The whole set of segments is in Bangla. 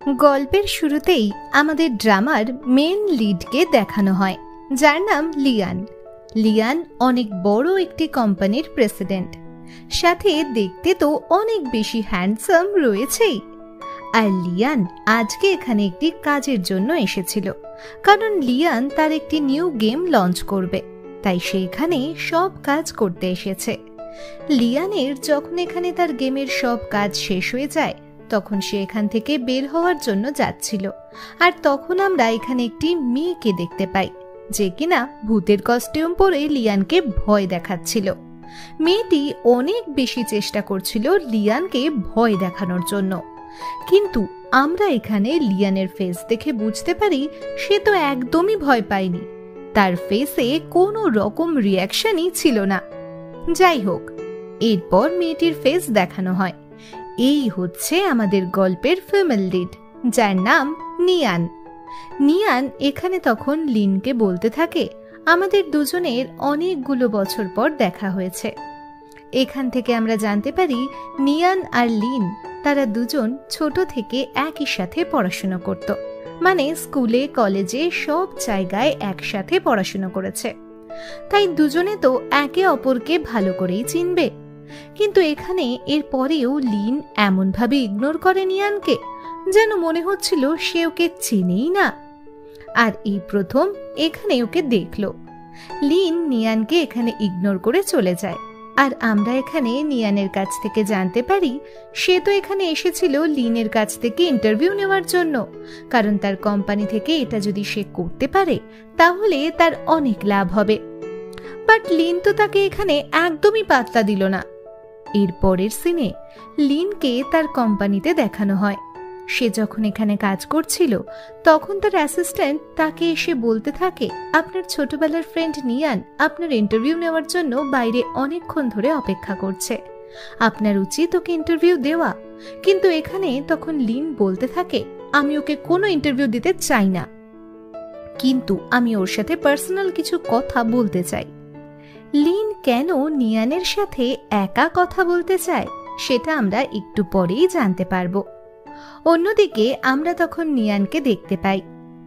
গল্পের শুরুতেই আমাদের ড্রামার মেন লিডকে দেখানো হয়, যার নাম লিয়ান। লিয়ান অনেক বড় একটি কোম্পানির প্রেসিডেন্ট, সাথে দেখতে তো অনেক বেশি হ্যান্ডসাম রয়েছেই। আর লিয়ান আজকে এখানে একটি কাজের জন্য এসেছিল, কারণ লিয়ান তার একটি নিউ গেম লঞ্চ করবে, তাই সে এখানে সব কাজ করতে এসেছে। লিয়ানের যখন এখানে তার গেমের সব কাজ শেষ হয়ে যায়, তখন সে এখান থেকে বের হওয়ার জন্য যাচ্ছিল। আর তখন আমরা এখানে একটি মেয়েকে দেখতে পাই, যে কিনা ভূতের কস্টিউম পরে লিয়ানকে ভয় দেখাচ্ছিল। মেয়েটি অনেক বেশি চেষ্টা করছিল লিয়ানকে ভয় দেখানোর জন্য, কিন্তু আমরা এখানে লিয়ানের ফেস দেখে বুঝতে পারি সে তো একদমই ভয় পায়নি। তার ফেসে কোনো রকম রিয়াকশনই ছিল না। যাই হোক, এরপর মেয়েটির ফেস দেখানো হয়। এই হচ্ছে আমাদের গল্পের ফিমেল লিড, যার নাম নিয়ান। নিয়ান এখানে তখন লিনকে বলতে থাকে, আমাদের দুজনের অনেকগুলো বছর পর দেখা হয়েছে। এখান থেকে আমরা জানতে পারি নিয়ান আর লিন তারা দুজন ছোট থেকে একই সাথে পড়াশোনা করত, মানে স্কুলে কলেজে সব জায়গায় একসাথে পড়াশোনা করেছে, তাই দুজনে তো একে অপরকে ভালো করেই চিনবে। কিন্তু এখানে এর পরেও লিন এমনভাবে ইগনোর করে নিয়ানকে, যেন মনে হচ্ছিল সে ওকে চেনেই না। আর এই প্রথম এখানে ওকে দেখলো। লিন নিয়ানকে এখানে ইগনোর করে চলে যায়। আর আমরা এখানে নিয়ানের কাছ থেকে জানতে পারি সে তো এখানে এসেছিল লিনের কাছ থেকে ইন্টারভিউ নেওয়ার জন্য, কারণ তার কোম্পানি থেকে এটা যদি সে করতে পারে তাহলে তার অনেক লাভ হবে। বাট লিন তো তাকে এখানে একদমই পাত্তা দিল না। এর পরের সিনে লিনকে তার কোম্পানিতে দেখানো হয়। সে যখন এখানে কাজ করছিল, তখন তার অ্যাসিস্ট্যান্ট তাকে এসে বলতে থাকে, আপনার ছোটবেলার ফ্রেন্ড নিয়ান আপনার ইন্টারভিউ নেওয়ার জন্য বাইরে অনেকক্ষণ ধরে অপেক্ষা করছে, আপনার উচিত ওকে ইন্টারভিউ দেওয়া। কিন্তু এখানে তখন লিন বলতে থাকে, আমি ওকে কোনো ইন্টারভিউ দিতে চাই না, কিন্তু আমি ওর সাথে পার্সোনাল কিছু কথা বলতে চাই। লিন কেন নিয়ানের সাথে একা কথা বলতে চায় সেটা আমরা একটু পরেই জানতে পারবো। অন্যদিকে আমরা তখন নিয়ানকে দেখতে পাই।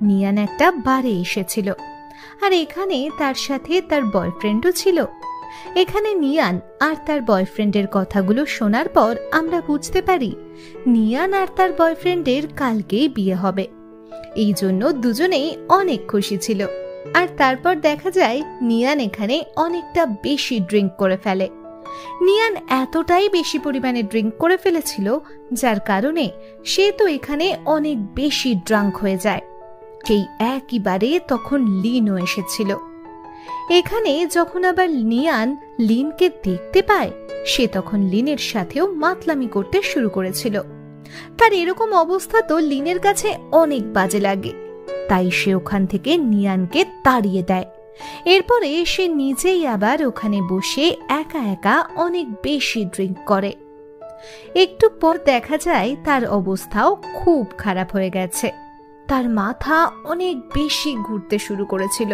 নিয়ান একটা বারে এসেছিল, আর এখানে তার সাথে তার বয়ফ্রেন্ডও ছিল। এখানে নিয়ান আর তার বয়ফ্রেন্ডের কথাগুলো শোনার পর আমরা বুঝতে পারি নিয়ান আর তার বয়ফ্রেন্ডের কালকেই বিয়ে হবে। এই জন্য দুজনেই অনেক খুশি ছিল। আর তারপর দেখা যায় নিয়ান এখানে অনেকটা বেশি ড্রিঙ্ক করে ফেলে। নিয়ান এতটাই বেশি পরিমাণে ড্রিঙ্ক করে ফেলেছিল, যার কারণে সে তো এখানে অনেক বেশি ড্রাঙ্ক হয়ে যায়। সেই একইবারে তখন লিনও এসেছিল। এখানে যখন আবার নিয়ান লিনকে দেখতে পায়, সে তখন লিনের সাথেও মাতলামি করতে শুরু করেছিল। তার এরকম অবস্থা তো লিনের কাছে অনেক বাজে লাগে, তাই সে ওখান থেকে নিয়ানকে তাড়িয়ে দেয়। এরপরে সে নিজেই আবার ওখানে বসে একা একা অনেক বেশি ড্রিঙ্ক করে। একটু পর দেখা যায় তার অবস্থাও খুব খারাপ হয়ে গেছে। তার মাথা অনেক বেশি ঘুরতে শুরু করেছিল।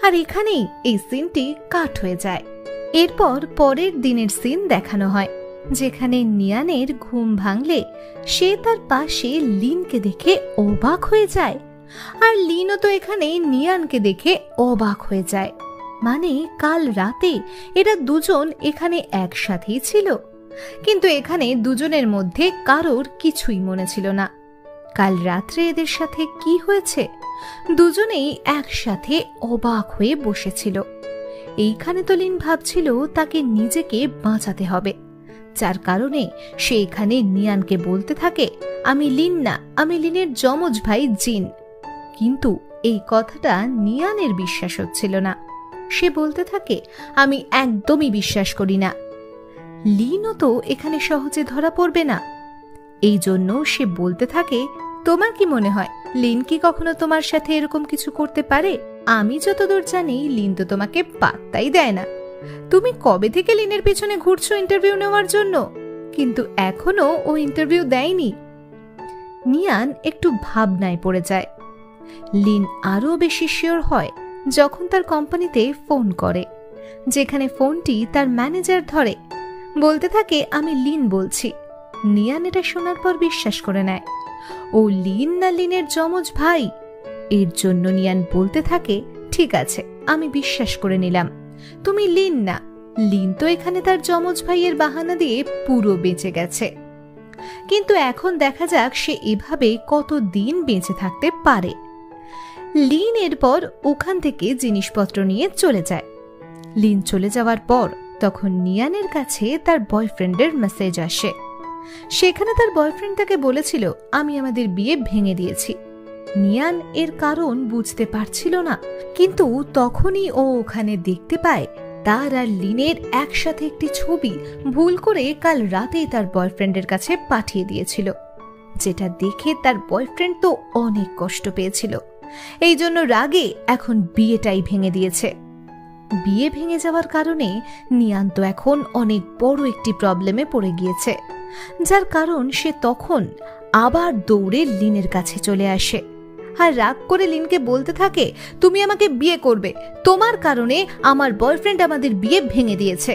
আর এখানেই এই সিনটি কাট হয়ে যায়। এরপর পরের দিনের সিন দেখানো হয়, যেখানে নিয়ানের ঘুম ভাঙলে সে তার পাশে লিনকে দেখে অবাক হয়ে যায়। আর লিনও তো এখানে নিয়ানকে দেখে অবাক হয়ে যায়, মানে কাল রাতে এরা দুজন এখানে একসাথেই ছিল। কিন্তু এখানে দুজনের মধ্যে কারোর কিছুই মনে ছিল না কাল রাত্রে এদের সাথে কি হয়েছে। দুজনেই একসাথে অবাক হয়ে বসেছিল। এইখানে তো লিন ভাবছিল তাকে নিজেকে বাঁচাতে হবে, যার কারণে সে এখানে নিয়ানকে বলতে থাকে, আমি লিন না, আমি লিনের যমজ ভাই জিন। কিন্তু এই কথাটা নিয়ানের বিশ্বাস হচ্ছিল না। সে বলতে থাকে, আমি একদমই বিশ্বাস করি না। লিনও তো এখানে সহজে ধরা পড়বে না। এই জন্য সে বলতে থাকে, তোমার কি মনে হয় লিন কি কখনো তোমার সাথে এরকম কিছু করতে পারে? আমি যতদূর জানি লিন তো তোমাকে পাত্তাই দেয় না। তুমি কবে থেকে লিনের পিছনে ঘুরছো ইন্টারভিউ নেওয়ার জন্য, কিন্তু এখনো ও ইন্টারভিউ দেয়নি। নিয়ান একটু ভাবনায় পড়ে যায়। লিন আরো বেশি শিওর হয় যখন তার কোম্পানিতে ফোন করে, যেখানে ফোনটি তার ম্যানেজার ধরে। বলতে থাকে, আমি লিন বলছি। নিয়ান এটা শোনার পর বিশ্বাস করে নেয়। ও লিন না লিনের যমজ ভাই? এর জন্য নিয়ান বলতে থাকে, ঠিক আছে, আমি বিশ্বাস করে নিলাম তুমি লিন না। লিন তো এখানে তার যমজ ভাইয়ের বাহানা দিয়ে পুরো বেঁচে গেছে। কিন্তু এখন দেখা যাক সে এভাবে কতদিন বেঁচে থাকতে পারে। লিন এরপর ওখান থেকে জিনিসপত্র নিয়ে চলে যায়। লিন চলে যাওয়ার পর তখন নিয়ানের কাছে তার বয়ফ্রেন্ডের মেসেজ আসে। সেখানে তার বয়ফ্রেন্ড তাকে বলেছিল, আমি আমাদের বিয়ে ভেঙে দিয়েছি। নিয়ান এর কারণ বুঝতে পারছিল না, কিন্তু তখনই ও ওখানে দেখতে পায় তার আর লিনের একসাথে একটি ছবি ভুল করে কাল রাতেই তার বয়ফ্রেন্ডের কাছে পাঠিয়ে দিয়েছিল, যেটা দেখে তার বয়ফ্রেন্ড তো অনেক কষ্ট পেয়েছিল। এই জন্য রাগে এখন বিয়েটাই ভেঙে দিয়েছে। বিয়ে ভেঙে যাওয়ার কারণে নিয়ান তো এখন অনেক বড় একটি প্রবলেমে পড়ে গিয়েছে, যার কারণ সে তখন আবার দৌড়ে লিনের কাছে চলে আসে আর রাগ করে লিনকে বলতে থাকে, তুমি আমাকে বিয়ে করবে, তোমার কারণে আমার বয়ফ্রেন্ড আমাদের বিয়ে ভেঙে দিয়েছে।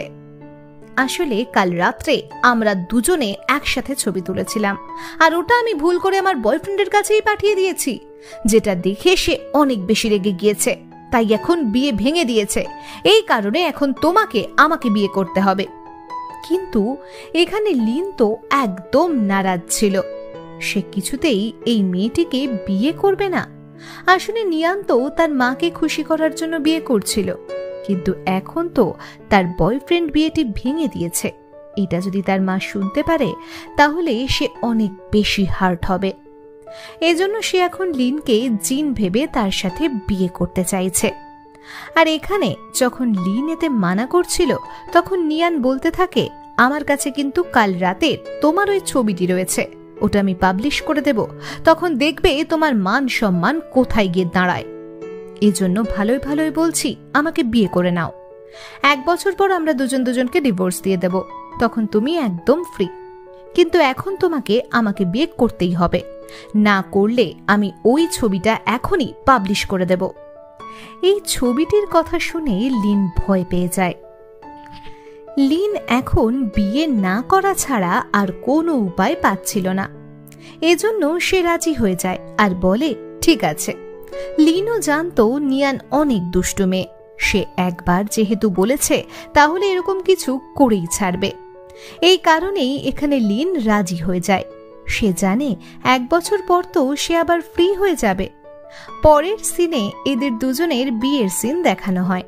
আসলে কাল রাত্রে আমরা দুজনে একসাথে ছবি তুলেছিলাম, আর ওটা আমি ভুল করে আমার বয়ফ্রেন্ডের কাছেই পাঠিয়ে দিয়েছি, যেটা দেখে সে অনেক বেশি রেগে গিয়েছে, তাই এখন বিয়ে ভেঙে দিয়েছে। এই কারণে এখন তোমাকে আমাকে বিয়ে করতে হবে। কিন্তু এখানে লিন তো একদম নারাজ ছিল, সে কিছুতেই এই মেয়েটিকে বিয়ে করবে না। আসলে নিয়ান তো তার মাকে খুশি করার জন্য বিয়ে করছিল, কিন্তু এখন তো তার বয়ফ্রেন্ড বিয়েটি ভেঙে দিয়েছে। এটা যদি তার মা শুনতে পারে তাহলে সে অনেক বেশি হার্ট হবে। এজন্য সে এখন লিনকে জিন ভেবে তার সাথে বিয়ে করতে চাইছে। আর এখানে যখন লিন এতে মানা করছিল তখন নিয়ান বলতে থাকে, আমার কাছে কিন্তু কাল রাতে তোমার ওই ছবিটি রয়েছে, ওটা আমি পাবলিশ করে দেব, তখন দেখবে তোমার মান সম্মান কোথায় গিয়ে দাঁড়ায়। এজন্য ভালোই ভালোই বলছি, আমাকে বিয়ে করে নাও। 1 বছর পর আমরা দুজন দুজনকে ডিভোর্স দিয়ে দেব, তখন তুমি একদম ফ্রি। কিন্তু এখন তোমাকে আমাকে বিয়ে করতেই হবে, না করলে আমি ওই ছবিটা এখনই পাবলিশ করে দেব। এই ছবিটির কথা শুনে লিন ভয় পেয়ে যায়। লিন এখন বিয়ে না করা ছাড়া আর কোনো উপায় পাচ্ছিল না, এজন্য সে রাজি হয়ে যায় আর বলে, ঠিক আছে। লিনও জানতো নিয়ান অনেক দুষ্টু মেয়ে, সে একবার যেহেতু বলেছে তাহলে এরকম কিছু করেই ছাড়বে। এই কারণেই এখানে লিন রাজি হয়ে যায়। সে জানে 1 বছর পর তো সে আবার ফ্রি হয়ে যাবে। পরের সিনে এদের দুজনের বিয়ের সিন দেখানো হয়,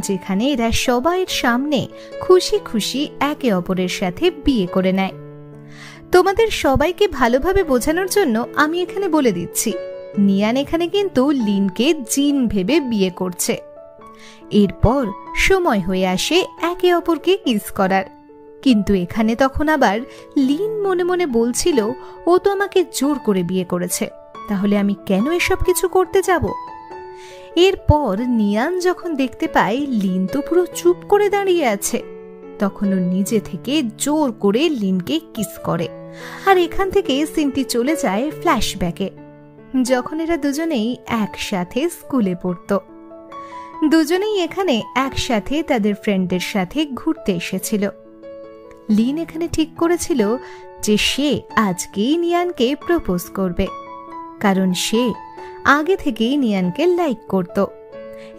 যেখানে এরা সবাইয়ের সামনে খুশি খুশি একে অপরের সাথে বিয়ে করে নেয়। তোমাদের সবাইকে ভালোভাবে বোঝানোর জন্য আমি এখানে বলে দিচ্ছি, নিয়ান এখানে কিন্তু লিনকে জিন ভেবে বিয়ে করছে। এরপর সময় হয়ে আসে একে অপরকে কিস করার, কিন্তু এখানে তখন আবার লিন মনে মনে বলছিল, ও তো আমাকে জোর করে বিয়ে করেছে, তাহলে আমি কেন এসব কিছু করতে যাব। এরপর নিয়ান যখন দেখতে পায় লিন তো পুরো চুপ করে দাঁড়িয়ে আছে, তখন ও নিজে থেকে জোর করে লিনকে কিস করে। আর এখান থেকে সিনটি চলে যায় ফ্ল্যাশব্যাকে, যখন এরা দুজনেই একসাথে স্কুলে পড়তো। দুজনেই এখানে একসাথে তাদের ফ্রেন্ডদের সাথে ঘুরতে এসেছিল। লিন এখানে ঠিক করেছিল যে সে আজকেই নিয়ানকে প্রপোজ করবে, কারণ সে আগে থেকেই নিয়ানকে লাইক করত।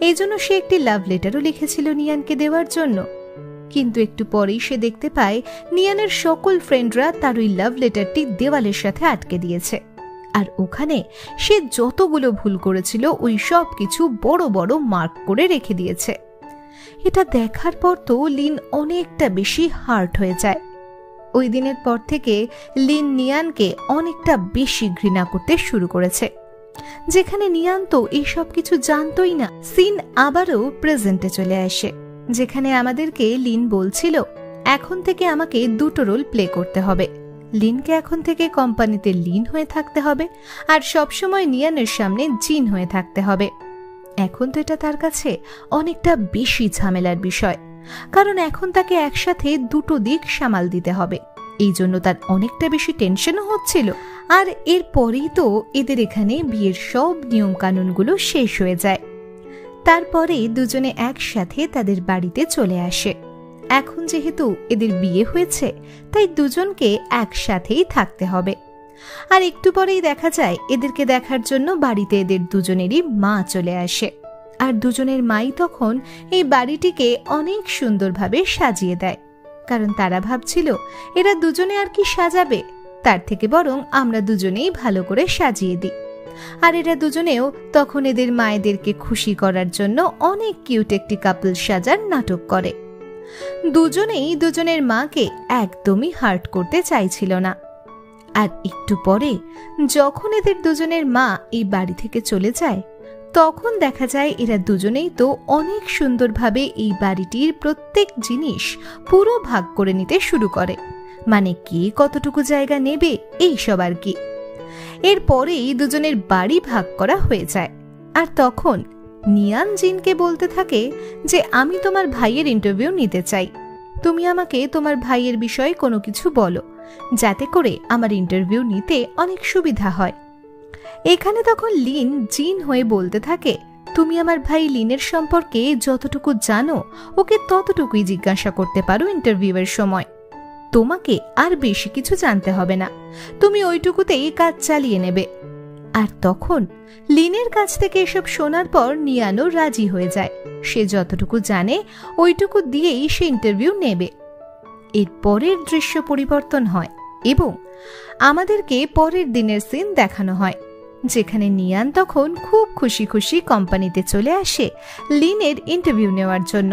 এই জন্য সে একটি লাভ লেটারও লিখেছিল নিয়ানকে দেওয়ার জন্য। কিন্তু একটু পরেই সে দেখতে পায় নিয়ানের সকল ফ্রেন্ডরা তার ওই লাভ লেটারটি দেওয়ালের সাথে আটকে দিয়েছে, আর ওখানে সে যতগুলো ভুল করেছিল ওই সব কিছু বড় বড় মার্ক করে রেখে দিয়েছে। এটা দেখার পর তো লিন অনেকটা বেশি হার্ট হয়ে যায়। ওই দিনের পর থেকে লিন নিয়ানকে অনেকটা বেশি ঘৃণা করতে শুরু করেছে, যেখানে নিয়ান তো এইসব কিছু জানতোই না। সিন আবারও প্রেজেন্টে চলে আসে, যেখানে আমাদেরকে লিন বলছিল, এখন থেকে আমাকে 2টো রোল প্লে করতে হবে। লিনকে এখন থেকে কোম্পানিতে লিন হয়ে থাকতে হবে, আর সবসময় নিয়ানের সামনে জিন হয়ে থাকতে হবে। এখন তো এটা তার কাছে অনেকটা বেশি ঝামেলার বিষয়, কারণ এখন তাকে একসাথে 2টো দিক সামাল দিতে হবে। এই জন্য তার অনেকটা বেশি টেনশনও হচ্ছিল। আর এরপরেই তো এদের এখানে বিয়ের সব নিয়ম কানুনগুলো শেষ হয়ে যায়। তারপরে দুজনে একসাথে তাদের বাড়িতে চলে আসে। এখন যেহেতু এদের বিয়ে হয়েছে তাই দুজনকে একসাথেই থাকতে হবে। আর একটু পরেই দেখা যায় এদেরকে দেখার জন্য বাড়িতে এদের দুজনেরই মা চলে আসে। আর দুজনের মাই তখন এই বাড়িটিকে অনেক সুন্দরভাবে সাজিয়ে দেয়, কারণ তারা ভাবছিল এরা দুজনে আর কি সাজাবে, তার থেকে বরং আমরা দুজনেই ভালো করে সাজিয়ে দিই। আর এরা দুজনেও তখন এদের মায়েদেরকে খুশি করার জন্য অনেক কিউট একটি কাপল সাজার নাটক করে। দুজনেই দুজনের মাকে একদমই হার্ট করতে চাইছিল না। আর একটু পরে যখন এদের দুজনের মা এই বাড়ি থেকে চলে যায়, তখন দেখা যায় এরা দুজনেই তো অনেক সুন্দরভাবে এই বাড়িটির প্রত্যেক জিনিস পুরো ভাগ করে নিতে শুরু করে, মানে কে কতটুকু জায়গা নেবে এইসব আর কি। এরপরেই দুজনের বাড়ি ভাগ করা হয়ে যায়। আর তখন নিয়ান জিনকে বলতে থাকে যে আমি তোমার ভাইয়ের ইন্টারভিউ নিতে চাই, তুমি আমাকে তোমার ভাইয়ের বিষয়ে কোনো কিছু বলো, যাতে করে আমার ইন্টারভিউ নিতে অনেক সুবিধা হয়। এখানে তখন লিন জিন হয়ে বলতে থাকে, তুমি আমার ভাই লিনের সম্পর্কে যতটুকু জানো ওকে ততটুকুই জিজ্ঞাসা করতে পারো ইন্টারভিউয়ের সময়, তোমাকে আর বেশি কিছু জানতে হবে না, তুমি ওইটুকুতেই কাজ চালিয়ে নেবে। আর তখন লিনের কাছ থেকে এসব শোনার পর নিয়ানও রাজি হয়ে যায়, সে যতটুকু জানে ওইটুকু দিয়েই সে ইন্টারভিউ নেবে। এর পরের দৃশ্য পরিবর্তন হয় এবং আমাদেরকে পরের দিনের সিন দেখানো হয়, যেখানে নিয়ান তখন খুব খুশি খুশি কোম্পানিতে চলে আসে লিনের ইন্টারভিউ নেওয়ার জন্য।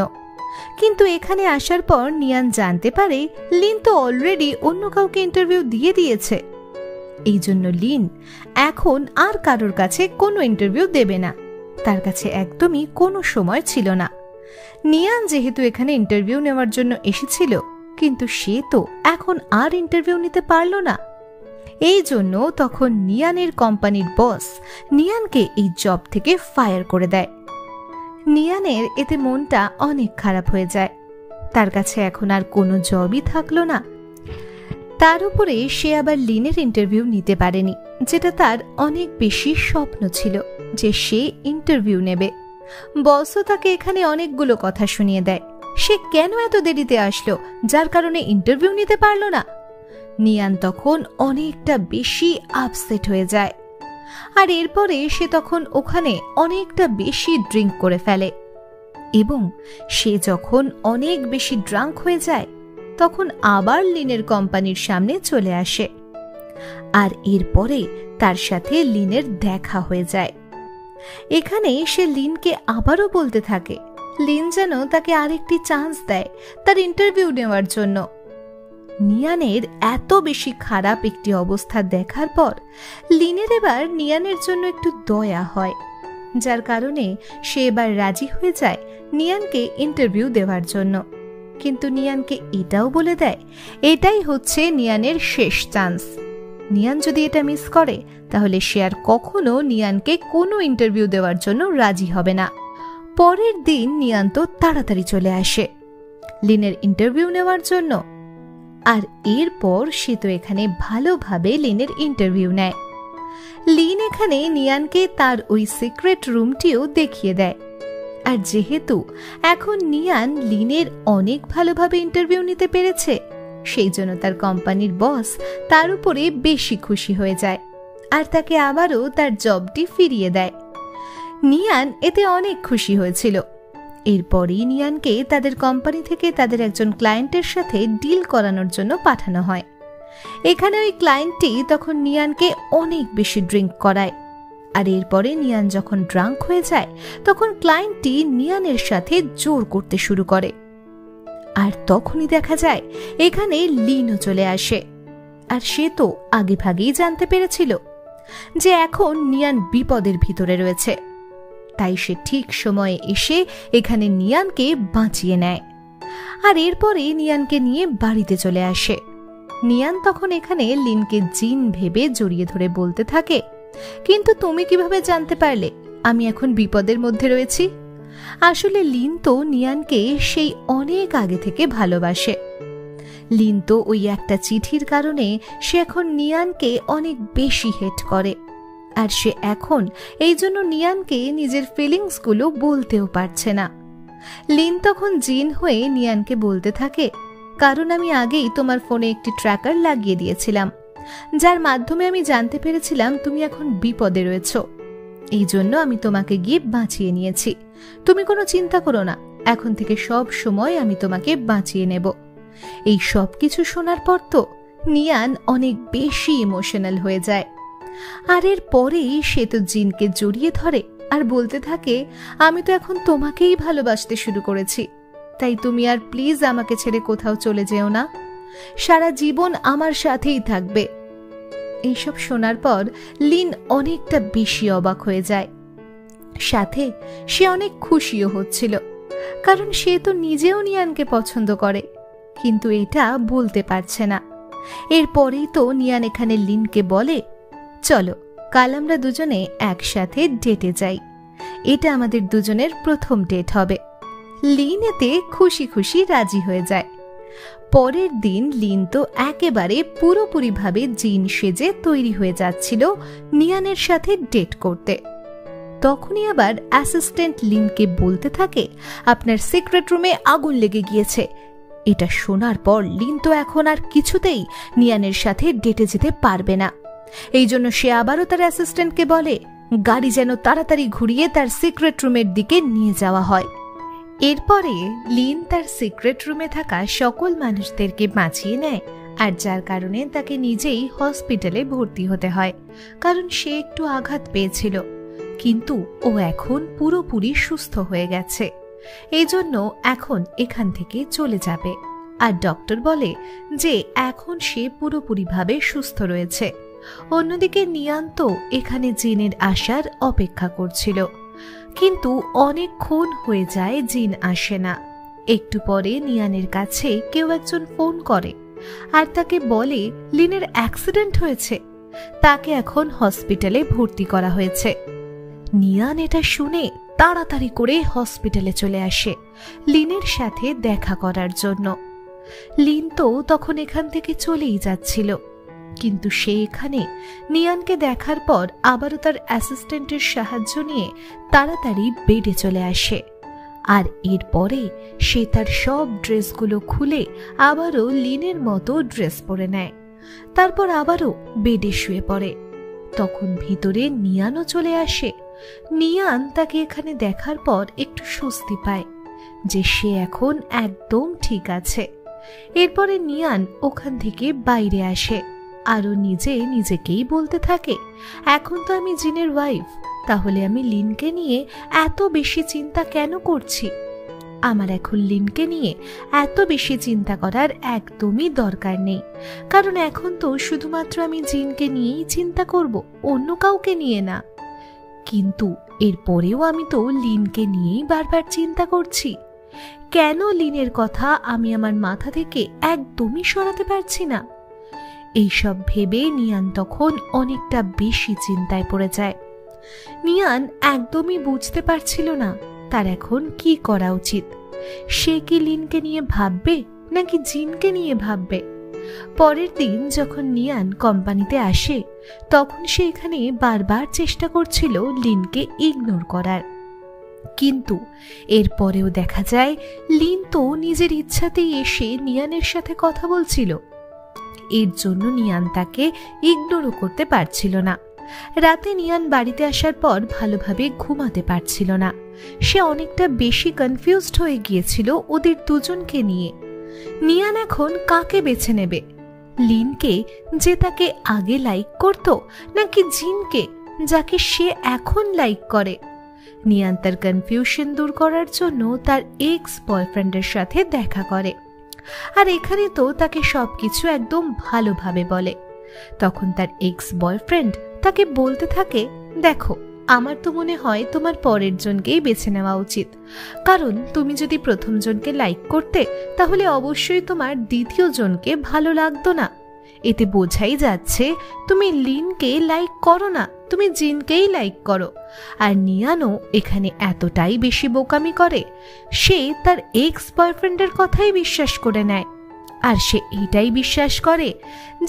কিন্তু এখানে আসার পর নিয়ান জানতে পারে লিন তো অলরেডি অন্য কাউকে ইন্টারভিউ দিয়ে দিয়েছে। এই জন্য লিন এখন আর কারোর কাছে কোনো ইন্টারভিউ দেবে না, তার কাছে একদমই কোনো সময় ছিল না। নিয়ান যেহেতু এখানে ইন্টারভিউ নেওয়ার জন্য এসেছিল, কিন্তু সে তো এখন আর ইন্টারভিউ নিতে পারল না। এই জন্য তখন নিয়ানের কোম্পানির বস নিয়ানকে এই জব থেকে ফায়ার করে দেয়। নিয়ানের এতে মনটা অনেক খারাপ হয়ে যায়, তার কাছে এখন আর কোনো জবই থাকলো না। তার উপরে সে আবার লিনের ইন্টারভিউ নিতে পারেনি, যেটা তার অনেক বেশি স্বপ্ন ছিল যে সে ইন্টারভিউ নেবে। বসও তাকে এখানে অনেকগুলো কথা শুনিয়ে দেয়, সে কেন এত দেরিতে আসলো যার কারণে ইন্টারভিউ নিতে পারলো না। নিয়ান তখন অনেকটা বেশি আপসেট হয়ে যায়। আর এরপরে সে তখন ওখানে অনেকটা বেশি ড্রিঙ্ক করে ফেলে এবং সে যখন অনেক বেশি ড্রাঙ্ক হয়ে যায় তখন আবার লিনের কোম্পানির সামনে চলে আসে। আর এরপরে তার সাথে লিনের দেখা হয়ে যায়। এখানে সে লিনকে আবারও বলতে থাকে লিন যেন তাকে আরেকটি চান্স দেয় তার ইন্টারভিউ নেওয়ার জন্য। নিয়ানের এত বেশি খারাপ একটি অবস্থা দেখার পর লিনের এবার নিয়ানের জন্য একটু দয়া হয়, যার কারণে সে এবার রাজি হয়ে যায় নিয়ানকে ইন্টারভিউ দেওয়ার জন্য। কিন্তু নিয়ানকে এটাও বলে দেয় এটাই হচ্ছে নিয়ানের শেষ চান্স, নিয়ান যদি এটা মিস করে তাহলে সে আর কখনো নিয়ানকে কোনো ইন্টারভিউ দেওয়ার জন্য রাজি হবে না। পরের দিন নিয়ান তো তাড়াতাড়ি চলে আসে লিনের ইন্টারভিউ নেওয়ার জন্য। আর এরপর সে তো এখানে ভালোভাবে লিনের ইন্টারভিউ নেয়। লিন এখানে নিয়ানকে তার ওই সিক্রেট রুমটিও দেখিয়ে দেয়। আর যেহেতু এখন নিয়ান লিনের অনেক ভালোভাবে ইন্টারভিউ নিতে পেরেছে, সেই জন্য তার কোম্পানির বস তার উপরে বেশি খুশি হয়ে যায় আর তাকে আবারও তার জবটি ফিরিয়ে দেয়। নিয়ান এতে অনেক খুশি হয়েছিল। এরপরই নিয়ানকে তাদের কোম্পানি থেকে তাদের একজন ক্লায়েন্টের সাথে ডিল করানোর জন্য পাঠানো হয়। এখানে ওই ক্লায়েন্টটি তখন নিয়ানকে অনেক বেশি ড্রিঙ্ক করায়। আর এরপরে নিয়ান যখন ড্রাঙ্ক হয়ে যায় তখন ক্লায়েন্টটি নিয়ানের সাথে জোর করতে শুরু করে। আর তখনই দেখা যায় এখানে লিনও চলে আসে। আর সে তো আগে ভাগেই জানতে পেরেছিল যে এখন নিয়ান বিপদের ভিতরে রয়েছে, তাই সে ঠিক সময়ে এসে এখানে নিয়ানকে বাঁচিয়ে নেয়। আর এরপরে নিয়ানকে নিয়ে বাড়িতে চলে আসে। নিয়ান তখন এখানে লিনকে জিন ভেবে জড়িয়ে ধরে বলতে থাকে, কিন্তু তুমি কিভাবে জানতে পারলে আমি এখন বিপদের মধ্যে রয়েছি? আসলে লিন তো নিয়ানকে সেই অনেক আগে থেকে ভালোবাসে। লিন তো ওই একটা চিঠির কারণে সে এখন নিয়ানকে অনেক বেশি হেট করে। আর সে এখন এই জন্য নিয়ানকে নিজের ফিলিংসগুলো বলতেও পারছে না। লিন তখন জিন হয়ে নিয়ানকে বলতে থাকে, কারণ আমি আগেই তোমার ফোনে একটি ট্র্যাকার লাগিয়ে দিয়েছিলাম, যার মাধ্যমে আমি জানতে পেরেছিলাম তুমি এখন বিপদে রয়েছো। এই জন্য আমি তোমাকে গিয়ে বাঁচিয়ে নিয়েছি। তুমি কোনো চিন্তা করো না, এখন থেকে সব সময় আমি তোমাকে বাঁচিয়ে নেব। এই সব কিছু শোনার পর তো নিয়ান অনেক বেশি ইমোশনাল হয়ে যায়। আর এর পরেই সে তো জিনকে জড়িয়ে ধরে আর বলতে থাকে, আমি তো এখন তোমাকেই ভালোবাসতে শুরু করেছি, তাই তুমি আর প্লিজ আমাকে ছেড়ে কোথাও চলে যেও না, সারা জীবন আমার সাথেই থাকবে। এইসব শোনার পর লিন অনেকটা বেশি অবাক হয়ে যায়। সাথে সে অনেক খুশিও হচ্ছিল, কারণ সে তো নিজেও নিয়ানকে পছন্দ করে, কিন্তু এটা বলতে পারছে না। এরপরেই তো নিয়ান এখানে লিনকে বলে, চলো কাল আমরা দুজনে একসাথে ডেটে যাই, এটা আমাদের দুজনের প্রথম ডেট হবে। লিন এতে খুশি খুশি রাজি হয়ে যায়। পরের দিন লিন তো একেবারে পুরোপুরিভাবে জিন সেজে তৈরি হয়ে যাচ্ছিল নিয়ানের সাথে ডেট করতে। তখনই আবার অ্যাসিস্ট্যান্ট লিনকে বলতে থাকে, আপনার সিক্রেট রুমে আগুন লেগে গিয়েছে। এটা শোনার পর লিন তো এখন আর কিছুতেই নিয়ানের সাথে ডেটে যেতে পারবে না। এই জন্য সে আবারও তার অ্যাসিস্ট্যান্টকে বলে, গাড়ি যেন তাড়াতাড়ি ঘুরিয়ে তার সিক্রেট রুমের দিকে নিয়ে যাওয়া হয়। এরপরে লিন তার সিক্রেট রুমে থাকা সকল মানুষদেরকে বাঁচিয়ে নেয়, আর যার কারণে তাকে নিজেই হসপিটালে ভর্তি হতে হয়, কারণ সে একটু আঘাত পেয়েছিল। কিন্তু ও এখন পুরোপুরি সুস্থ হয়ে গেছে, এই জন্য এখন এখান থেকে চলে যাবে। আর ডক্টর বলে যে এখন সে পুরোপুরিভাবে সুস্থ রয়েছে। অন্যদিকে নিয়ান তো এখানে জিনের আসার অপেক্ষা করছিল, কিন্তু অনেকক্ষণ হয়ে যায় জিন আসে না। একটু পরে নিয়ানের কাছে কেউ একজন ফোন করে আর তাকে বলে লিনের অ্যাক্সিডেন্ট হয়েছে, তাকে এখন হসপিটালে ভর্তি করা হয়েছে। নিয়ান এটা শুনে তাড়াতাড়ি করে হসপিটালে চলে আসে লিনের সাথে দেখা করার জন্য। লিন তো তখন এখান থেকে চলেই যাচ্ছিল, কিন্তু সে এখানে নিয়ানকে দেখার পর আবারও তার অ্যাসিস্ট্যান্টের সাহায্য নিয়ে তাড়াতাড়ি বেডে চলে আসে। আর এরপরে সে তার সব ড্রেসগুলো খুলে আবারও লিনের মতো ড্রেস পরে নেয়, তারপর আবারও বেডে শুয়ে পড়ে। তখন ভিতরে নিয়ানও চলে আসে। নিয়ান তাকে এখানে দেখার পর একটু স্বস্তি পায় যে সে এখন একদম ঠিক আছে। এরপরে নিয়ান ওখান থেকে বাইরে আসে, আরও নিজেকেই বলতে থাকে, এখন তো আমি জিনের ওয়াইফ, তাহলে আমি লিনকে নিয়ে এত বেশি চিন্তা কেন করছি? আমার এখন লিনকে নিয়ে এত বেশি চিন্তা করার একদমই দরকার নেই, কারণ এখন তো শুধুমাত্র আমি জিনকে নিয়েই চিন্তা করব, অন্য কাউকে নিয়ে না। কিন্তু এরপরেও আমি তো লিনকে নিয়েই বারবার চিন্তা করছি। কেন লিনের কথা আমি আমার মাথা থেকে একদমই সরাতে পারছি না? এইসব ভেবে নিয়ান তখন অনেকটা বেশি চিন্তায় পড়ে যায়। নিয়ান একদমই বুঝতে পারছিল না তার এখন কি করা উচিত। সে কি লিনকে নিয়ে ভাববে নাকি জিনকে নিয়ে ভাববে? পরের দিন যখন নিয়ান কোম্পানিতে আসে, তখন সে এখানে বারবার চেষ্টা করছিল লিনকে ইগনোর করার, কিন্তু এরপরেও দেখা যায় লিন তো নিজের ইচ্ছাতেই এসে নিয়ানের সাথে কথা বলছিল। এর জন্য নিয়ান তাকে ইগনোরও করতে পারছিল না। রাতে নিয়ান বাড়িতে আসার পর ভালোভাবে ঘুমাতে পারছিল না। সে অনেকটা বেশি কনফিউজড হয়ে গিয়েছিল ওদের দুজনকে নিয়ে। নিয়ান এখন কাকে বেছে নেবে? লিনকে, যে তাকে আগে লাইক করত, নাকি জিনকে, যাকে সে এখন লাইক করে? নিয়ান তার কনফিউশন দূর করার জন্য তার এক্স বয়ফ্রেন্ডের সাথে দেখা করে, আর এখানে তো তাকে সবকিছু একদম ভালোভাবে বলে। তখন তার এক্স বয়ফ্রেন্ড তাকে বলতে থাকে, দেখো, আমার তো মনে হয় তোমার পরের জনকেই বেছে নেওয়া উচিত, কারণ তুমি যদি প্রথম জনকে লাইক করতে তাহলে অবশ্যই তোমার দ্বিতীয় জনকে ভালো লাগতো না। এতে বোঝাই যাচ্ছে তুমি লিনকে লাইক করো না, তুমি জিনকেই লাইক করো। আর নিয়ানও এখানে এতটাই বেশি বোকামি করে, সে তার এক্স বয়ফ্রেন্ডের কথাই বিশ্বাস করে নেয়। আর সে এটাই বিশ্বাস করে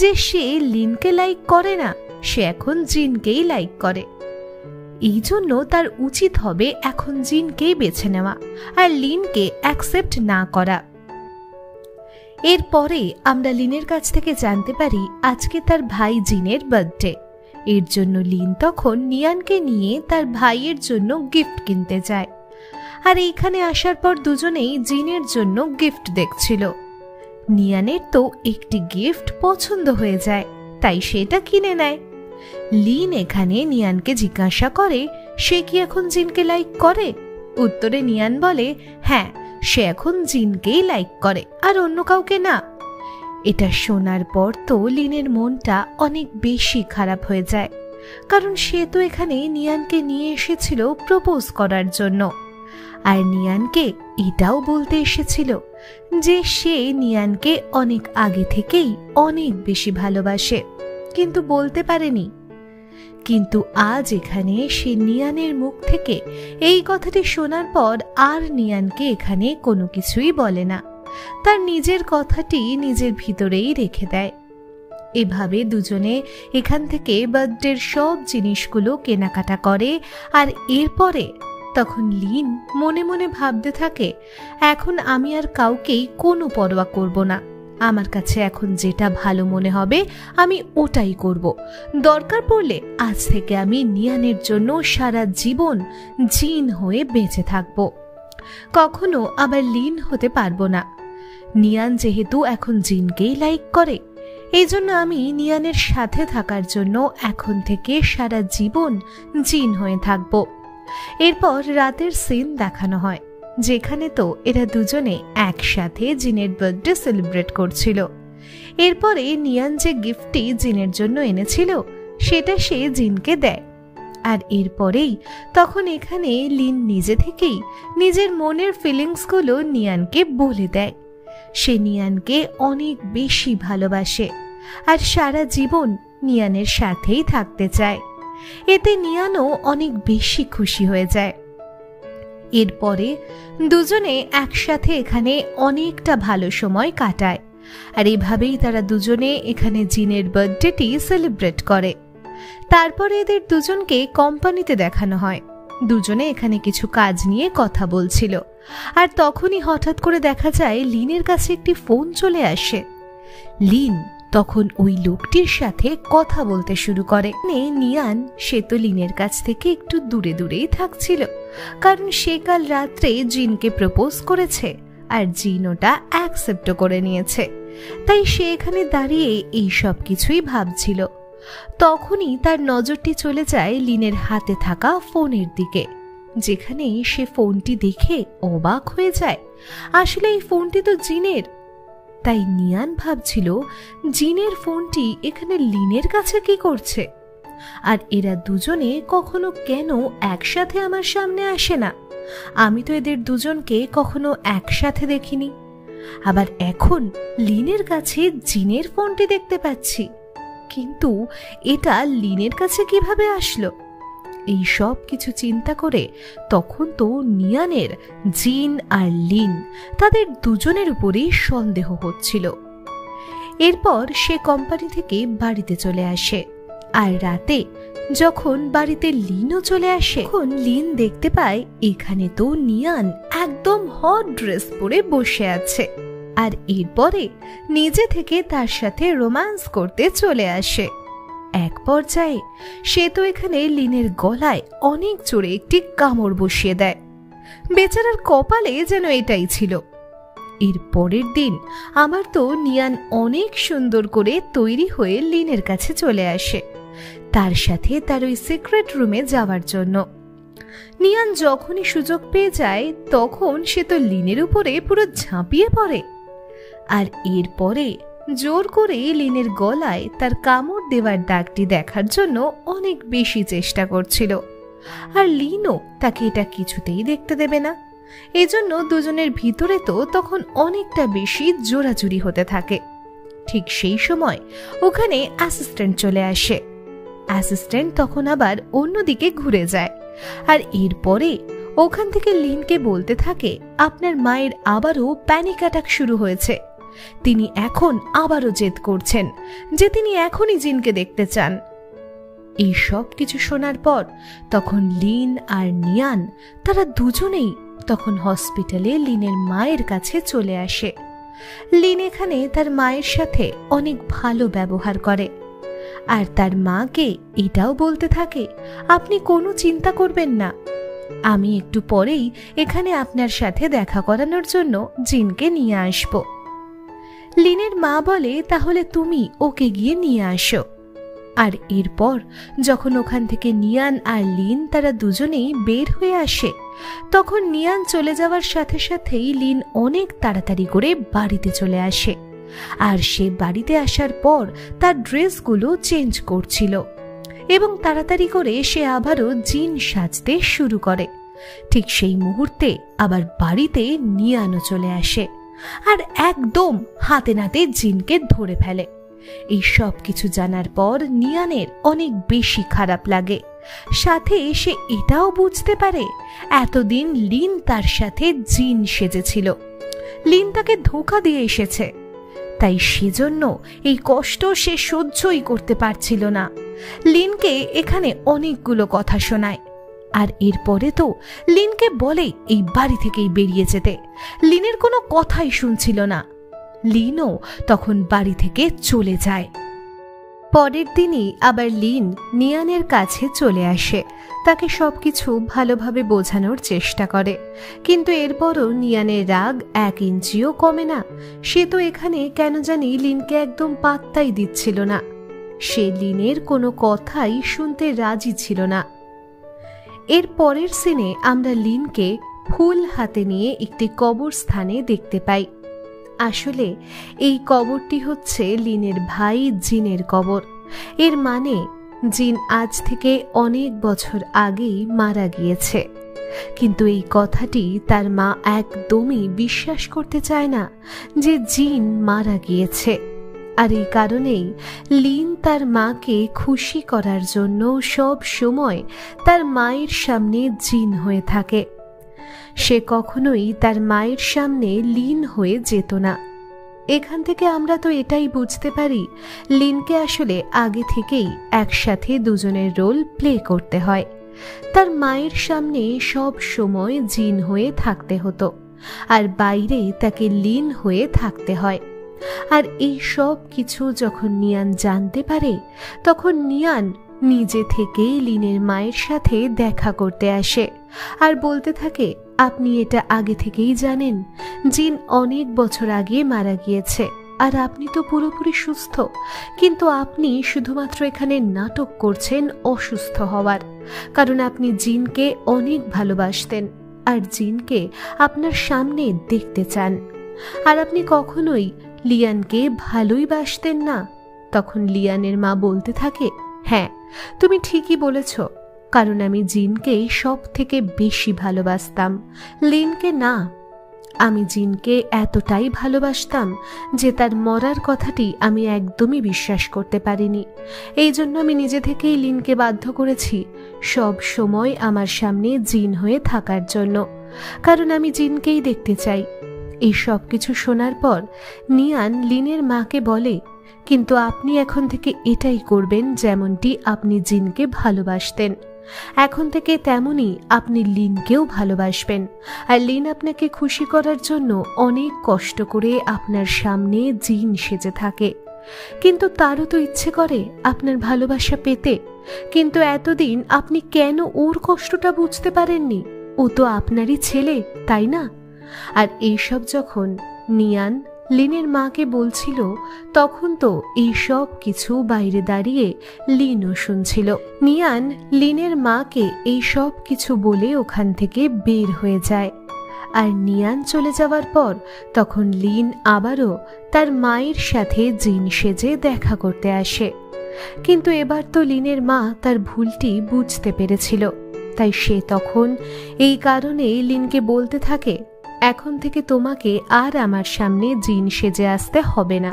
যে সে লিনকে লাইক করে না, সে এখন জিনকেই লাইক করে। এই জন্য তার উচিত হবে এখন জিনকেই বেছে নেওয়া আর লিনকে অ্যাকসেপ্ট না করা। এরপরে আমরা লিনের কাছ থেকে জানতে পারি আজকে তার ভাই জিনের বার্থডে। এর জন্য লিন তখন নিয়ানকে নিয়ে তার ভাইয়ের জন্য গিফট কিনতে যায়। আর এইখানে আসার পর দুজনেই জিনের জন্য গিফট দেখছিল। নিয়ানের তো একটি গিফট পছন্দ হয়ে যায়, তাই সেটা কিনে নেয়। লিন এখানে নিয়ানকে জিজ্ঞাসা করে সে কি এখন জিনকে লাইক করে। উত্তরে নিয়ান বলে হ্যাঁ, সে এখন জিনকেই লাইক করে আর অন্য কাউকে না। এটা শোনার পর তো লিনের মনটা অনেক বেশি খারাপ হয়ে যায়, কারণ সে তো এখানে নিয়ানকে নিয়ে এসেছিল প্রপোজ করার জন্য। আর নিয়ানকে এটাও বলতে এসেছিল যে সে নিয়ানকে অনেক আগে থেকেই অনেক বেশি ভালোবাসে, কিন্তু বলতে পারেনি। কিন্তু আজ এখানে সে নিয়ানের মুখ থেকে এই কথাটি শোনার পর আর নিয়ানকে এখানে কোনো কিছুই বলে না, তার নিজের কথাটি নিজের ভিতরেই রেখে দেয়। এভাবে দুজনে এখান থেকে বার্থডের সব জিনিসগুলো কেনাকাটা করে। আর এরপরে তখন লিন মনে মনে ভাবতে থাকে এখন আমি আর কাউকেই কোনো পরোয়া করব না, আমার কাছে এখন যেটা ভালো মনে হবে আমি ওটাই করব। দরকার পড়লে আজ থেকে আমি নিয়ানের জন্য সারা জীবন জিন হয়ে বেঁচে থাকব, কখনো আবার লিন হতে পারবো না। নিয়ান যেহেতু এখন জিনকেই লাইক করে, এই জন্য আমি নিয়ানের সাথে থাকার জন্য এখন থেকে সারা জীবন জিন হয়ে থাকব। এরপর রাতের সিন দেখানো হয়, যেখানে তো এরা দুজনে একসাথে জিনের বার্থডে সেলিব্রেট করছিল। এরপরে নিয়ান যে গিফটটি জিনের জন্য এনেছিল সেটা সে জিনকে দেয়। আর এরপরেই তখন এখানে লিন নিজে থেকেই নিজের মনের ফিলিংসগুলো নিয়ানকে বলে দেয়। সে নিয়ানকে অনেক বেশি ভালোবাসে আর সারা জীবন নিয়ানের সাথেই থাকতে চায়। এতে নিয়ানও অনেক বেশি খুশি হয়ে যায়। এরপরে দুজনে একসাথে এখানে অনেকটা ভালো সময় কাটায়। আর এভাবেই তারা দুজনে এখানে জিনের বার্থডেটি সেলিব্রেট করে। তারপরে এদের দুজনকে কোম্পানিতে দেখানো হয়। দুজনে এখানে কিছু কাজ নিয়ে কথা বলছিল, আর তখনই হঠাৎ করে দেখা যায় লিনের কাছে একটি ফোন চলে আসে। লিন তখন ওই লোকটির সাথে কথা বলতে শুরু করে। নিয়ান সে তো লিনের কাছ থেকে একটু দূরে দূরেই থাকছিল, কারণ সে কাল রাত্রে জিনকে প্রপোজ করেছে আর জিন ওটা অ্যাকসেপ্টও করে নিয়েছে, তাই সে এখানে দাঁড়িয়ে এই সব কিছুই ভাবছিল। তখনই তার নজরটি চলে যায় লিনের হাতে থাকা ফোনের দিকে, যেখানে সে ফোনটি দেখে অবাক হয়ে যায়। আসলে এই ফোনটি তো জিনের। তাই নিয়ান ভাবছিল জিনের ফোনটি এখানে লিনের কাছে কি করছে, আর এরা দুজনে কখনো কেন একসাথে আমার সামনে আসে না। আমি তো এদের দুজনকে কখনো একসাথে দেখিনি, আবার এখন লিনের কাছে জিনের ফোনটি দেখতে পাচ্ছি, কিন্তু এটা লিনের কাছে কিভাবে আসলো? এই সব কিছু চিন্তা করে তখন তো নিয়ানের জিন আর লিন তাদের দুজনের উপরেই সন্দেহ হচ্ছিল। এরপর সে কোম্পানি থেকে বাড়িতে চলে আসে। আর রাতে যখন বাড়িতে লিনও চলে আসে, তখন লিন দেখতে পায় এখানে তো নিয়ান একদম হট ড্রেস পরে বসে আছে, আর এরপরে নিজে থেকে তার সাথে রোম্যান্স করতে চলে আসে। এক পর্যায়ে সে তো এখানে লিনের গলায় অনেক জোরে একটি কামড় বসিয়ে দেয়। বেচারার কপালে যেন এটাই ছিল। এর পরের দিন আমার তো নিয়ান অনেক সুন্দর করে তৈরি হয়ে লিনের কাছে চলে আসে, তার সাথে তার ওই সিক্রেট রুমে যাওয়ার জন্য। নিয়ান যখনই সুযোগ পেয়ে যায় তখন সে তো লিনের উপরে পুরো ঝাঁপিয়ে পড়ে, আর এরপরে জোর করে লিনের গলায় তার কামড় দেওয়ার দাগটি দেখার জন্য অনেক বেশি চেষ্টা করছিল। আর লিনও তাকে এটা কিছুতেই দেখতে দেবে না। এজন্য দুজনের ভিতরে তো তখন অনেকটা বেশি জোরাজুরি হতে থাকে। ঠিক সেই সময় ওখানে অ্যাসিস্ট্যান্ট চলে আসে। অ্যাসিস্ট্যান্ট তখন আবার অন্যদিকে ঘুরে যায়, আর এরপরে ওখান থেকে লিনকে বলতে থাকে আপনার মায়ের আবারও প্যানিক অ্যাটাক শুরু হয়েছে। তিনি এখন আবারও জেদ করছেন যে তিনি এখনই জিনকে দেখতে চান। এই সব কিছু শোনার পর তখন লিন আর নিয়ান তারা দুজনেই তখন হসপিটালে লিনের মায়ের কাছে চলে আসে। লিন এখানে তার মায়ের সাথে অনেক ভালো ব্যবহার করে আর তার মাকে এটাও বলতে থাকে, আপনি কোনো চিন্তা করবেন না, আমি একটু পরেই এখানে আপনার সাথে দেখা করানোর জন্য জিনকে নিয়ে আসব। লিনের মা বলে, তাহলে তুমি ওকে গিয়ে নিয়ে আসো। আর এরপর যখন ওখান থেকে নিয়ান আর লিন তারা দুজনেই বের হয়ে আসে, তখন নিয়ান চলে যাওয়ার সাথে সাথেই লিন অনেক তাড়াতাড়ি করে বাড়িতে চলে আসে। আর সে বাড়িতে আসার পর তার ড্রেসগুলো চেঞ্জ করছিল এবং তাড়াতাড়ি করে সে আবারও জিন সাজতে শুরু করে। ঠিক সেই মুহূর্তে আবার বাড়িতে নিয়ানও চলে আসে আর একদম হাতে নাতে জিনকে ধরে ফেলে। এই সব কিছু জানার পর নিয়ানের অনেক বেশি খারাপ লাগে, সাথে সে এটাও বুঝতে পারে এতদিন লিন তার সাথে জিন সেজেছিল, লিন তাকে ধোঁকা দিয়ে এসেছে, তাই সেজন্য এই কষ্ট সে সহ্যই করতে পারছিল না। লিনকে এখানে অনেকগুলো কথা শোনায় আর এরপরে তো লিনকে বলে এই বাড়ি থেকেই বেরিয়ে যেতে। লিনের কোনো কথাই শুনছিল না। লিনও তখন বাড়ি থেকে চলে যায়। পরের দিনই আবার লিন নিয়ানের কাছে চলে আসে, তাকে সবকিছু ভালোভাবে বোঝানোর চেষ্টা করে, কিন্তু এরপরও নিয়ানের রাগ 1 ইঞ্চিও কমে না। সে তো এখানে কেন জানি লিনকে একদম পাত্তাই দিচ্ছিল না, সে লিনের কোনো কথাই শুনতে রাজি ছিল না। এর পরের সিনে আমরা লিনকে ফুল হাতে নিয়ে একটি কবরস্থানে দেখতে পাই। আসলে এই কবরটি হচ্ছে লিনের ভাই জিনের কবর। এর মানে জিন আজ থেকে অনেক বছর আগেই মারা গিয়েছে, কিন্তু এই কথাটি তার মা একদমই বিশ্বাস করতে চায় না যে জিন মারা গিয়েছে। আর এই কারণেই লিন তার মাকে খুশি করার জন্য সব সময় তার মায়ের সামনে জিন হয়ে থাকে। সে কখনোই তার মায়ের সামনে লিন হয়ে যেত না। এখান থেকে আমরা তো এটাই বুঝতে পারি লিনকে আসলে আগে থেকেই একসাথে দুজনের রোল প্লে করতে হয়। তার মায়ের সামনে সব সময় জিন হয়ে থাকতে হতো আর বাইরে তাকে লিন হয়ে থাকতে হয়। আর এই সব কিছু যখন নিয়ান জানতে পারে, তখন নিয়ান নিজে থেকেই লিনের মায়ের সাথে দেখা করতে আসে আর বলতে থাকে, আপনি এটা আগে থেকেই জানেন, জিন অনেক বছর আগে মারা গিয়েছে আর আপনি তো পুরোপুরি সুস্থ, কিন্তু আপনি শুধুমাত্র এখানে নাটক করছেন অসুস্থ হওয়ার, কারণ আপনি জিনকে অনেক ভালোবাসতেন আর জিনকে আপনার সামনে দেখতে চান, আর আপনি কখনোই লিয়ানকে ভালোই বাসতেন না। তখন লিয়ানের মা বলতে থাকে, হ্যাঁ তুমি ঠিকই বলেছ, কারণ আমি জিনকে সব থেকে বেশি ভালোবাসতাম, লিনকে না। আমি জিনকে এতটাই ভালোবাসতাম যে তার মরার কথাটি আমি একদমই বিশ্বাস করতে পারিনি। এই জন্য আমি নিজে থেকেই লিনকে বাধ্য করেছি সব সময় আমার সামনে জিন হয়ে থাকার জন্য, কারণ আমি জিনকেই দেখতে চাই। এই সব কিছু শোনার পর নিয়ান লিনের মাকে বলে, কিন্তু আপনি এখন থেকে এটাই করবেন যেমনটি আপনি জিনকে ভালোবাসতেন, এখন থেকে তেমনি আপনি লিনকেও ভালোবাসবেন, আর লিন আপনাকে খুশি করার জন্য অনেক কষ্ট করে আপনার সামনে জিন সেজে থাকে, কিন্তু তারও তো ইচ্ছে করে আপনার ভালোবাসা পেতে, কিন্তু এতদিন আপনি কেন ওর কষ্টটা বুঝতে পারেননি? ও তো আপনারই ছেলে, তাই না? আর এইসব যখন নিয়ান লিনের মাকে বলছিল, তখন তো এই সব কিছু বাইরে দাঁড়িয়ে লিনও শুনছিল। নিয়ান লিনের মাকে এই সব কিছু বলে ওখান থেকে বের হয়ে যায়। আর নিয়ান চলে যাওয়ার পর তখন লিন আবারও তার মায়ের সাথে জিন সেজে দেখা করতে আসে, কিন্তু এবার তো লিনের মা তার ভুলটি বুঝতে পেরেছিল, তাই সে তখন এই কারণে লিনকে বলতে থাকে, এখন থেকে তোমাকে আর আমার সামনে জিন সেজে আসতে হবে না।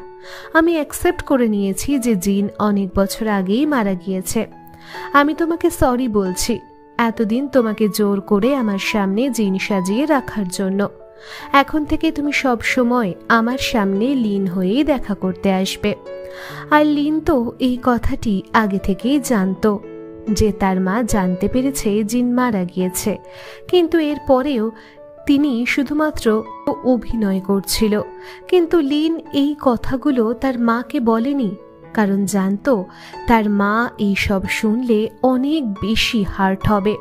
আমি অ্যাকসেপ্ট করে নিয়েছি যে জিন অনেক বছর আগেই মারা গিয়েছে। আমি তোমাকে সরি বলছি এতদিন তোমাকে জোর করে আমার সামনে জিন সাজিয়ে রাখার জন্য। এখন থেকে তুমি সব সময় আমার সামনে লিন হয়েই দেখা করতে আসবে। আর লিন তো এই কথাটি আগে থেকেই জানতো যে তার মা জানতে পেরেছে জিন মারা গিয়েছে, কিন্তু এর পরেও তিনি শুধুমাত্র অভিনয় করছিল, কিন্তু লিন এই কথাগুলো তার মাকে বলেনি, কারণ জানতো তার মা এই সব শুনলে অনেক বেশি হার্ট হবে।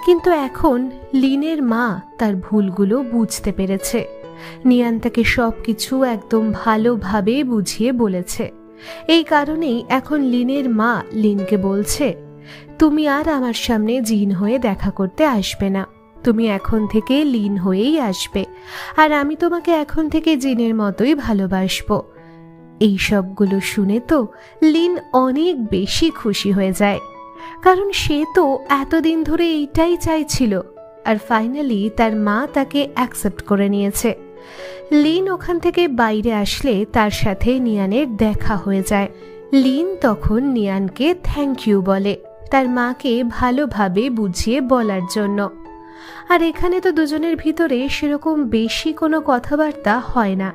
কিন্তু এখন লিনের মা তার ভুলগুলো বুঝতে পেরেছে। নিয়ান তাকে সবকিছু একদম ভালোভাবে বুঝিয়ে বলেছে। এই কারণেই এখন লিনের মা লিনকে বলছে, তুমি আর আমার সামনে জিন হয়ে দেখা করতে আসবে না, তুমি এখন থেকে লিন হয়েই আসবে, আর আমি তোমাকে এখন থেকে জিনের মতোই ভালোবাসবো। এই সবগুলো শুনে তো লিন অনেক বেশি খুশি হয়ে যায়, কারণ সে তো এতদিন ধরে এইটাই চাইছিল। আর ফাইনালি তার মা তাকে অ্যাকসেপ্ট করে নিয়েছে। লিন ওখান থেকে বাইরে আসলে তার সাথে নিয়ানের দেখা হয়ে যায়। লিন তখন নিয়ানকে থ্যাংক ইউ বলে, তার মাকে ভালোভাবে বুঝিয়ে বলার জন্য। আর এখানে তো দুজনের ভিতরে সেরকম বেশি কোনো কথাবার্তা হয় না,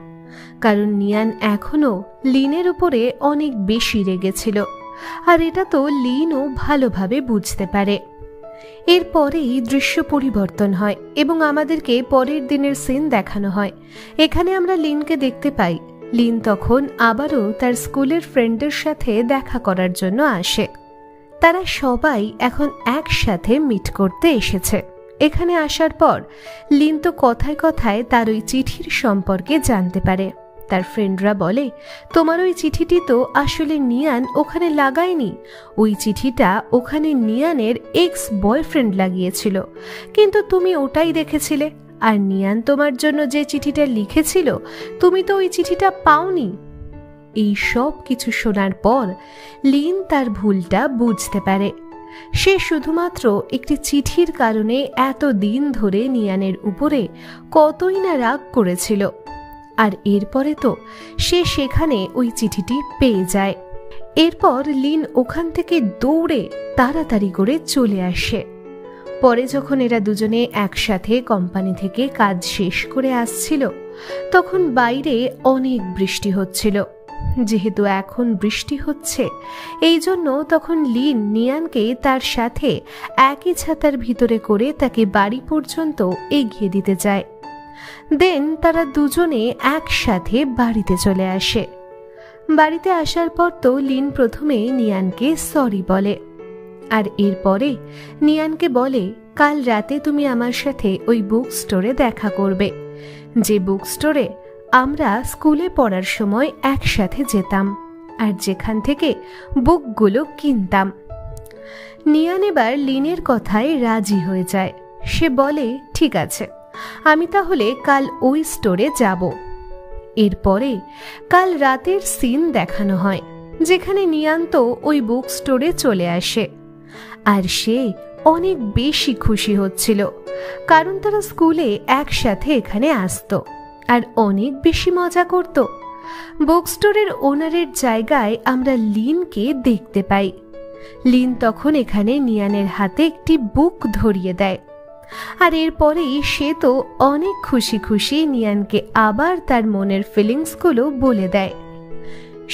কারণ নিয়ান এখনো লিনের উপরে অনেক বেশি রেগেছিল, আর এটা তো লিনও ভালোভাবে বুঝতে পারে। এরপরেই দৃশ্য পরিবর্তন হয় এবং আমাদেরকে পরের দিনের সিন দেখানো হয়। এখানে আমরা লিনকে দেখতে পাই। লিন তখন আবারও তার স্কুলের ফ্রেন্ডের সাথে দেখা করার জন্য আসে। তারা সবাই এখন একসাথে মিট করতে এসেছে। এখানে আসার পর লিন তো কথায় কথায় তার ওই চিঠির সম্পর্কে জানতে পারে। তার ফ্রেন্ডরা বলে, তোমার ওই চিঠিটি তো আসলে নিয়ান ওখানে লাগায়নি, ওই চিঠিটা ওখানে নিয়ানের এক্স বয়ফ্রেন্ড লাগিয়েছিল, কিন্তু তুমি ওটাই দেখেছিলে। আর নিয়ান তোমার জন্য যে চিঠিটা লিখেছিল, তুমি তো ওই চিঠিটা পাওনি। এই সব কিছু শোনার পর লিন তার ভুলটা বুঝতে পারে। সে শুধুমাত্র একটি চিঠির কারণে এত দিন ধরে নিয়ানের উপরে কতই না রাগ করেছিল। আর এরপরে তো সে সেখানে ওই চিঠিটি পেয়ে যায়। এরপর লিন ওখান থেকে দৌড়ে তাড়াতাড়ি করে চলে আসে। পরে যখন এরা দুজনে একসাথে কোম্পানি থেকে কাজ শেষ করে আসছিল, তখন বাইরে অনেক বৃষ্টি হচ্ছিল। যেহেতু এখন বৃষ্টি হচ্ছে, এই জন্য তখন লিন নিয়ানকে তার সাথে একই ছাতার ভিতরে করে তাকে বাড়ি পর্যন্ত এগিয়ে দিতে যায়। দেন তারা দুজনে একসাথে বাড়িতে চলে আসে। বাড়িতে আসার পর তো লিন প্রথমে নিয়ানকে সরি বলে, আর এরপরে নিয়ানকে বলে, কাল রাতে তুমি আমার সাথে ওই বুক স্টোরে দেখা করবে, যে বুক স্টোরে আমরা স্কুলে পড়ার সময় একসাথে যেতাম আর যেখান থেকে বুকগুলো কিনতাম। নিয়ান এবার লিনের কথায় রাজি হয়ে যায়। সে বলে, ঠিক আছে, আমি তাহলে কাল ওই স্টোরে যাব। এরপরে কাল রাতের সিন দেখানো হয়, যেখানে নিয়ান তো ওই বুক স্টোরে চলে আসে। আর সে অনেক বেশি খুশি হচ্ছিল, কারণ তারা স্কুলে একসাথে এখানে আসতো আর অনেক বেশি মজা করত। বুক স্টোরের ওনারের জায়গায় আমরা লিনকে দেখতে পাই। লিন তখন এখানে নিয়ানের হাতে একটি বুক ধরিয়ে দেয়, আর এরপরেই সে তো অনেক খুশি খুশি নিয়ানকে আবার তার মনের ফিলিংসগুলো বলে দেয়।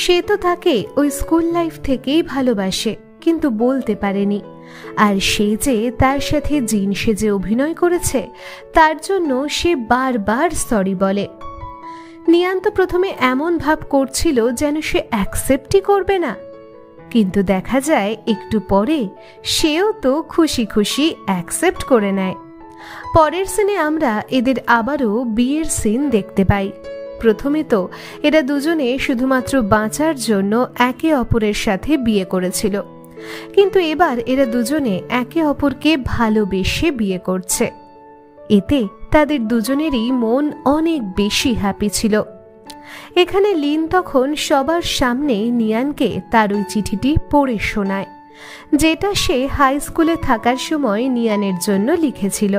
সে তো তাকে ওই স্কুল লাইফ থেকেই ভালোবাসে, কিন্তু বলতে পারেনি। আর সে যে তার সাথে জিন সেজে অভিনয় করেছে, তার জন্য সে বারবার সরি বলে। নিয়ান তো প্রথমে এমন ভাব করছিল যেন সে অ্যাকসেপ্টই করবে না, কিন্তু দেখা যায় একটু পরে সেও তো খুশি খুশি অ্যাকসেপ্ট করে নেয়। পরের সিনে আমরা এদের আবারও বিয়ের সিন দেখতে পাই। প্রথমে তো এরা দুজনে শুধুমাত্র বাঁচার জন্য একে অপরের সাথে বিয়ে করেছিল, কিন্তু এবার এরা দুজনে একে অপরকে ভালোবেসে বিয়ে করছে। এতে তাদের দুজনেরই মন অনেক বেশি হ্যাপি ছিল। এখানে লিন তখন সবার সামনে নিয়ানকে তার ওই চিঠিটি পড়ে শোনায়, যেটা সে হাই স্কুলে থাকার সময় নিয়ানের জন্য লিখেছিল,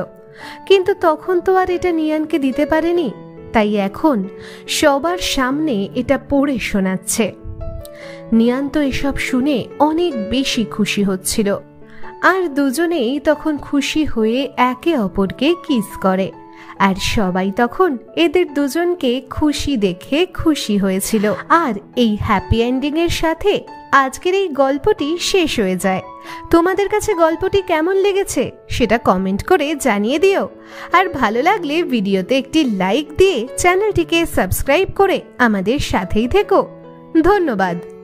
কিন্তু তখন তো আর এটা নিয়ানকে দিতে পারেনি, তাই এখন সবার সামনে এটা পড়ে শোনাচ্ছে। নিয়ান তো এসব শুনে অনেক বেশি খুশি হচ্ছিল, আর দুজনেই তখন খুশি হয়ে একে অপরকে কিস করে। আর সবাই তখন এদের দুজনকে খুশি দেখে খুশি হয়েছিল। আর এই হ্যাপি এন্ডিং এর সাথে আজকের এই গল্পটি শেষ হয়ে যায়। তোমাদের কাছে গল্পটি কেমন লেগেছে সেটা কমেন্ট করে জানিয়ে দিও। আর ভালো লাগলে ভিডিওতে একটি লাইক দিয়ে চ্যানেলটিকে সাবস্ক্রাইব করে আমাদের সাথেই থেকো। ধন্যবাদ।